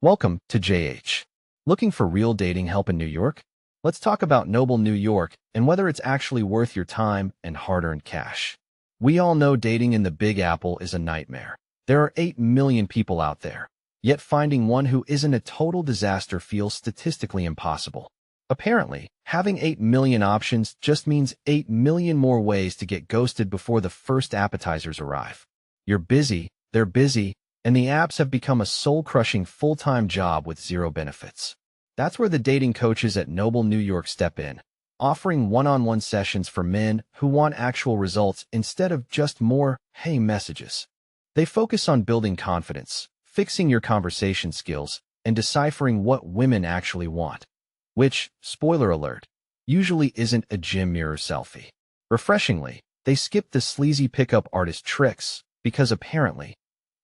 Welcome to JH. Looking for real dating help in New York? Let's talk about Noble, New York, and whether it's actually worth your time and hard-earned cash. We all know dating in the Big Apple is a nightmare. There are 8 million people out there, yet finding one who isn't a total disaster feels statistically impossible. Apparently, having 8 million options just means 8 million more ways to get ghosted before the first appetizers arrive. You're busy, they're busy, and the apps have become a soul-crushing full-time job with zero benefits. That's where the dating coaches at Noble, New York step in, offering one-on-one sessions for men who want actual results instead of just more "hey" messages. They focus on building confidence, fixing your conversation skills, and deciphering what women actually want. Which, spoiler alert, usually isn't a gym mirror selfie. Refreshingly, they skip the sleazy pickup artist tricks because apparently,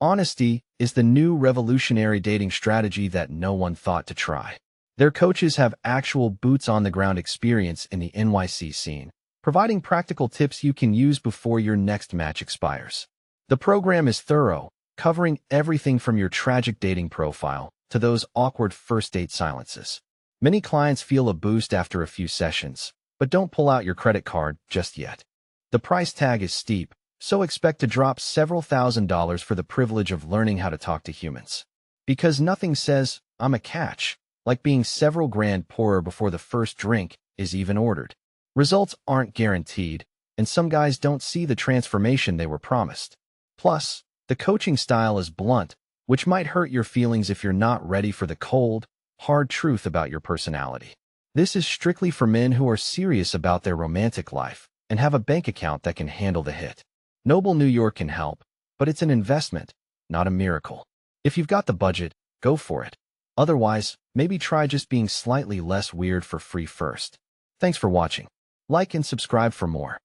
honesty is the new revolutionary dating strategy that no one thought to try. Their coaches have actual boots-on-the-ground experience in the NYC scene, providing practical tips you can use before your next match expires. The program is thorough, covering everything from your tragic dating profile to those awkward first-date silences. Many clients feel a boost after a few sessions, but don't pull out your credit card just yet. The price tag is steep, so expect to drop several $1,000s for the privilege of learning how to talk to humans. Because nothing says, "I'm a catch," like being several grand poorer before the first drink is even ordered. Results aren't guaranteed, and some guys don't see the transformation they were promised. Plus, the coaching style is blunt, which might hurt your feelings if you're not ready for the cold, hard truth about your personality. This is strictly for men who are serious about their romantic life and have a bank account that can handle the hit. Noble, New York can help, but it's an investment, not a miracle. If you've got the budget, go for it. Otherwise, maybe try just being slightly less weird for free first. Thanks for watching. Like and subscribe for more.